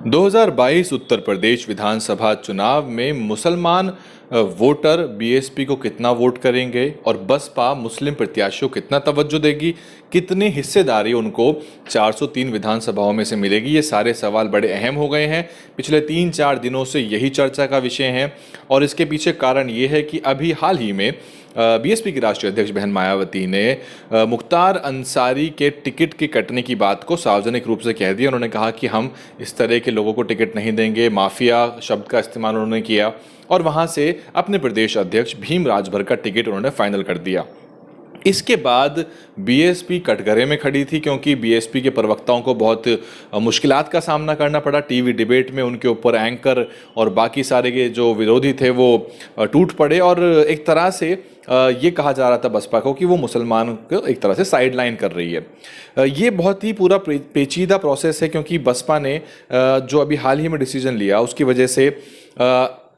2022 उत्तर प्रदेश विधानसभा चुनाव में मुसलमान वोटर बीएसपी को कितना वोट करेंगे और बसपा मुस्लिम प्रत्याशियों को कितना तवज्जो देगी, कितनी हिस्सेदारी उनको 403 विधानसभाओं में से मिलेगी, ये सारे सवाल बड़े अहम हो गए हैं। पिछले 3-4 दिनों से यही चर्चा का विषय है और इसके पीछे कारण ये है कि अभी हाल ही में बीएसपी की राष्ट्रीय अध्यक्ष बहन मायावती ने मुख्तार अंसारी के टिकट के कटने की बात को सार्वजनिक रूप से कह दिया। उन्होंने कहा कि हम इस तरह के लोगों को टिकट नहीं देंगे, माफिया शब्द का इस्तेमाल उन्होंने किया और वहां से अपने प्रदेश अध्यक्ष भीम राजभर का टिकट उन्होंने फाइनल कर दिया। इसके बाद बीएसपी कटघरे में खड़ी थी क्योंकि बीएसपी के प्रवक्ताओं को बहुत मुश्किलात का सामना करना पड़ा। टीवी डिबेट में उनके ऊपर एंकर और बाकी सारे के जो विरोधी थे वो टूट पड़े और एक तरह से ये कहा जा रहा था बसपा को कि वो मुसलमान को एक तरह से साइड लाइन कर रही है। ये बहुत ही पूरा पेचीदा प्रोसेस है क्योंकि बसपा ने जो अभी हाल ही में डिसीजन लिया उसकी वजह से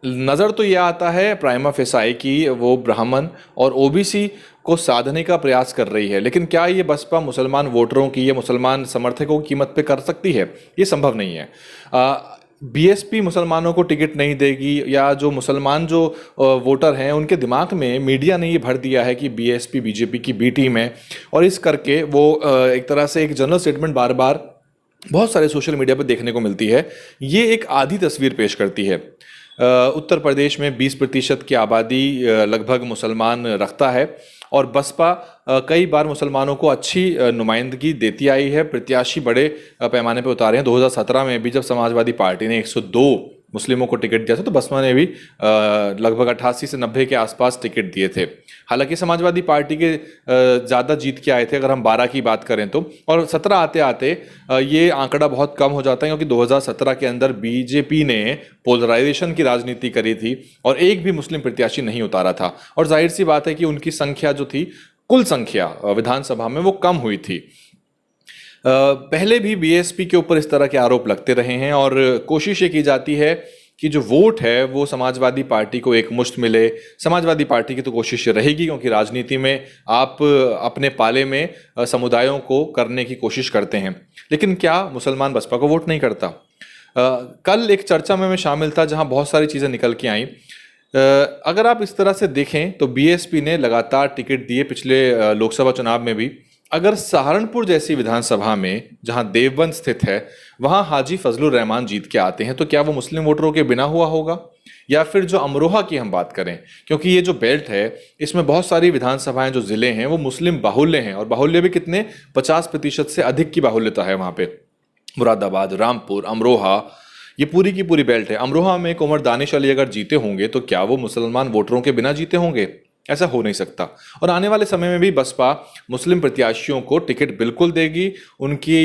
नज़र तो यह आता है प्राइमा फेसाई कि वो ब्राह्मण और ओबीसी को साधने का प्रयास कर रही है, लेकिन क्या ये बसपा मुसलमान वोटरों की, ये मुसलमान समर्थकों की कीमत पे कर सकती है? ये संभव नहीं है। बीएसपी मुसलमानों को टिकट नहीं देगी या जो मुसलमान जो वोटर हैं उनके दिमाग में मीडिया ने ये भर दिया है कि बीएसपी बीजेपी की बी टीम है और इस करके वो एक तरह से एक जनरल स्टेटमेंट बार बार बहुत सारे सोशल मीडिया पर देखने को मिलती है। ये एक आधी तस्वीर पेश करती है। उत्तर प्रदेश में 20% की आबादी लगभग मुसलमान रखता है और बसपा कई बार मुसलमानों को अच्छी नुमाइंदगी देती आई है, प्रत्याशी बड़े पैमाने पर उतारे हैं। 2017 में भी जब समाजवादी पार्टी ने 102 मुस्लिमों को टिकट दिया था तो बसपा ने भी लगभग 88 से 90 के आसपास टिकट दिए थे। हालांकि समाजवादी पार्टी के ज़्यादा जीत के आए थे अगर हम 12 की बात करें तो, और 17 आते आते ये आंकड़ा बहुत कम हो जाता है क्योंकि 2017 के अंदर बीजेपी ने पोलराइजेशन की राजनीति करी थी और एक भी मुस्लिम प्रत्याशी नहीं उतारा था और जाहिर सी बात है कि उनकी संख्या जो थी, कुल संख्या विधानसभा में वो कम हुई थी। पहले भी बीएसपी के ऊपर इस तरह के आरोप लगते रहे हैं और कोशिश ये की जाती है कि जो वोट है वो समाजवादी पार्टी को एक मुश्त मिले। समाजवादी पार्टी की तो कोशिश रहेगी क्योंकि राजनीति में आप अपने पाले में समुदायों को करने की कोशिश करते हैं, लेकिन क्या मुसलमान बसपा को वोट नहीं करता? कल एक चर्चा में मैं शामिल था जहां बहुत सारी चीज़ें निकल के आई। अगर आप इस तरह से देखें तो बीएसपी ने लगातार टिकट दिए पिछले लोकसभा चुनाव में भी। अगर सहारनपुर जैसी विधानसभा में जहां देवबंद स्थित है वहां हाजी फजलुर रहमान जीत के आते हैं तो क्या वो मुस्लिम वोटरों के बिना हुआ होगा? या फिर जो अमरोहा की हम बात करें, क्योंकि ये जो बेल्ट है इसमें बहुत सारी विधानसभाएं जो जिले हैं वो मुस्लिम बाहुल्य हैं और बाहुल्य भी कितने 50% से अधिक की बाहुल्यता है वहां पे। मुरादाबाद, रामपुर, अमरोहा, ये पूरी की पूरी बेल्ट है। अमरोहा में कुंवर दानिश अली अगर जीते होंगे तो क्या वो मुसलमान वोटरों के बिना जीते होंगे? ऐसा हो नहीं सकता। और आने वाले समय में भी बसपा मुस्लिम प्रत्याशियों को टिकट बिल्कुल देगी। उनकी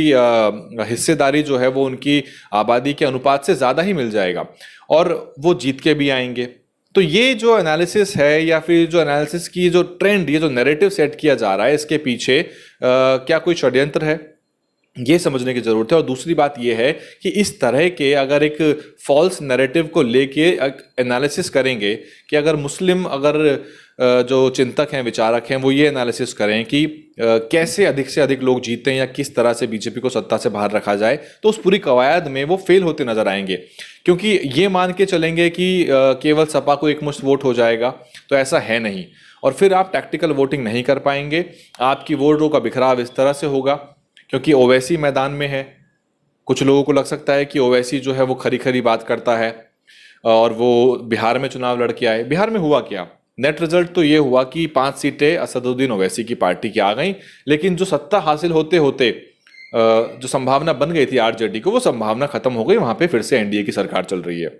हिस्सेदारी जो है वो उनकी आबादी के अनुपात से ज़्यादा ही मिल जाएगा और वो जीत के भी आएंगे। तो ये जो एनालिसिस है या फिर जो एनालिसिस की जो ट्रेंड, ये जो नैरेटिव सेट किया जा रहा है, इसके पीछे क्या कोई षड्यंत्र है, ये समझने की जरूरत है। और दूसरी बात ये है कि इस तरह के अगर एक फॉल्स नैरेटिव को लेके एनालिसिस करेंगे कि अगर मुस्लिम जो चिंतक हैं, विचारक हैं, वो ये एनालिसिस करें कि कैसे अधिक से अधिक लोग जीतें या किस तरह से बीजेपी को सत्ता से बाहर रखा जाए, तो उस पूरी कवायद में वो फेल होते नजर आएंगे। क्योंकि ये मान के चलेंगे कि केवल सपा को एकमुश्त वोट हो जाएगा, तो ऐसा है नहीं। और फिर आप टैक्टिकल वोटिंग नहीं कर पाएंगे। आपकी वोटों का बिखराव इस तरह से होगा क्योंकि ओवैसी मैदान में है। कुछ लोगों को लग सकता है कि ओवैसी जो है वो खरी खरी बात करता है और वो बिहार में चुनाव लड़ के आए। बिहार में हुआ क्या? नेट रिजल्ट तो ये हुआ कि 5 सीटें असदुद्दीन ओवैसी की पार्टी की आ गई, लेकिन जो सत्ता हासिल होते होते जो संभावना बन गई थी आरजेडी को, वो संभावना खत्म हो गई। वहां पे फिर से एनडीए की सरकार चल रही है।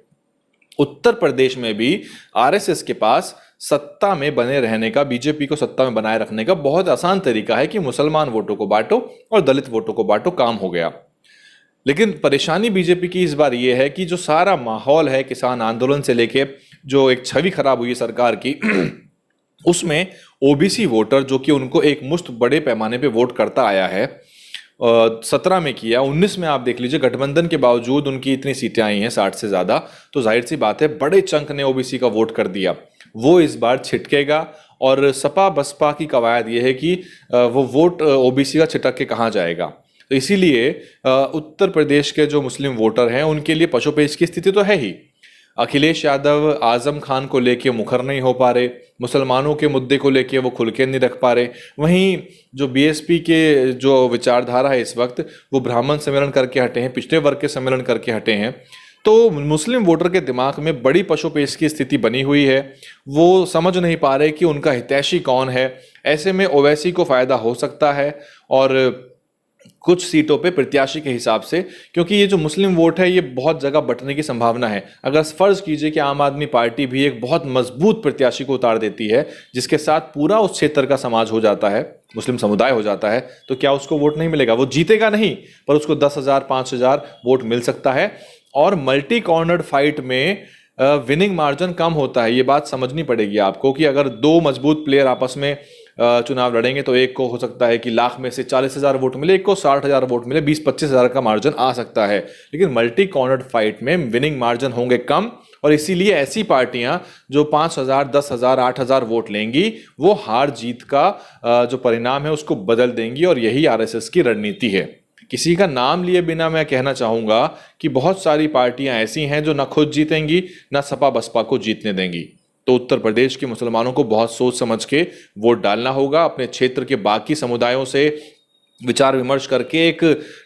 उत्तर प्रदेश में भी आरएसएस के पास सत्ता में बने रहने का, बीजेपी को सत्ता में बनाए रखने का बहुत आसान तरीका है कि मुसलमान वोटों को बांटो और दलित वोटों को बांटो, काम हो गया। लेकिन परेशानी बीजेपी की इस बार यह है कि जो सारा माहौल है किसान आंदोलन से लेके जो एक छवि खराब हुई है सरकार की उसमें ओबीसी वोटर जो कि उनको एक मुश्त बड़े पैमाने पे वोट करता आया है, 17 में किया, 19 में आप देख लीजिए गठबंधन के बावजूद उनकी इतनी सीटें आई हैं 60 से ज़्यादा, तो जाहिर सी बात है बड़े चंक ने ओबीसी का वोट कर दिया। वो इस बार छिटकेगा और सपा बसपा की कवायद ये है कि वो वोट ओबीसी का छिटक के कहाँ जाएगा। तो इसीलिए उत्तर प्रदेश के जो मुस्लिम वोटर हैं उनके लिए पशुपेश की स्थिति तो है ही। अखिलेश यादव आजम खान को लेके मुखर नहीं हो पा रहे, मुसलमानों के मुद्दे को लेके वो खुल के नहीं रख पा रहे। वहीं जो बीएसपी के जो विचारधारा है इस वक्त, वो ब्राह्मण सम्मेलन करके हटे हैं, पिछड़े वर्ग के सम्मेलन करके हटे हैं। तो मुस्लिम वोटर के दिमाग में बड़ी पशुपेश की स्थिति बनी हुई है। वो समझ नहीं पा रहे कि उनका हितैषी कौन है। ऐसे में ओवैसी को फायदा हो सकता है और कुछ सीटों पे प्रत्याशी के हिसाब से, क्योंकि ये जो मुस्लिम वोट है ये बहुत जगह बंटने की संभावना है। अगर फर्ज कीजिए कि आम आदमी पार्टी भी एक बहुत मजबूत प्रत्याशी को उतार देती है जिसके साथ पूरा उस क्षेत्र का समाज हो जाता है, मुस्लिम समुदाय हो जाता है, तो क्या उसको वोट नहीं मिलेगा? वो जीतेगा नहीं, पर उसको 10,000 5,000 वोट मिल सकता है। और मल्टी कॉर्नर्ड फाइट में विनिंग मार्जिन कम होता है। ये बात समझनी पड़ेगी आपको कि अगर दो मजबूत प्लेयर आपस में चुनाव लड़ेंगे तो एक को हो सकता है कि लाख में से 40,000 वोट मिले, एक को 60,000 वोट मिले, 20-25,000 का मार्जिन आ सकता है। लेकिन मल्टी कॉर्नर्ड फाइट में विनिंग मार्जिन होंगे कम, और इसीलिए ऐसी पार्टियां जो 5,000 10,000 8,000 वोट लेंगी वो हार जीत का जो परिणाम है उसको बदल देंगी। और यही आरएसएस की रणनीति है। किसी का नाम लिए बिना मैं कहना चाहूंगा कि बहुत सारी पार्टियां ऐसी हैं जो ना खुद जीतेंगी ना सपा बसपा को जीतने देंगी। तो उत्तर प्रदेश के मुसलमानों को बहुत सोच समझ के वोट डालना होगा। अपने क्षेत्र के बाकी समुदायों से विचार विमर्श करके एक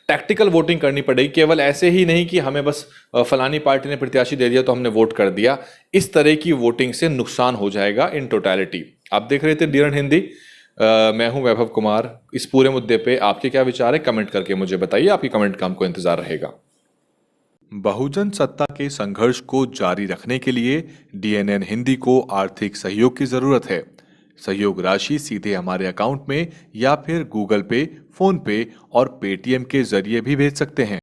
टैक्टिकल वोटिंग करनी पड़ेगी। केवल ऐसे ही नहीं कि हमें बस फलानी पार्टी ने प्रत्याशी दे दिया तो हमने वोट कर दिया। इस तरह की वोटिंग से नुकसान हो जाएगा इन टोटलिटी। आप देख रहे थे डीएन हिंदी। मैं हूं वैभव कुमार। इस पूरे मुद्दे पे आपके क्या विचार है, कमेंट करके मुझे बताइए। आपकी कमेंट का हमको इंतजार रहेगा। बहुजन सत्ता के संघर्ष को जारी रखने के लिए डीएनएन हिंदी को आर्थिक सहयोग की जरूरत है। सहयोग राशि सीधे हमारे अकाउंट में या फिर गूगल पे, फोन पे और पेटीएम के जरिए भी भेज सकते हैं।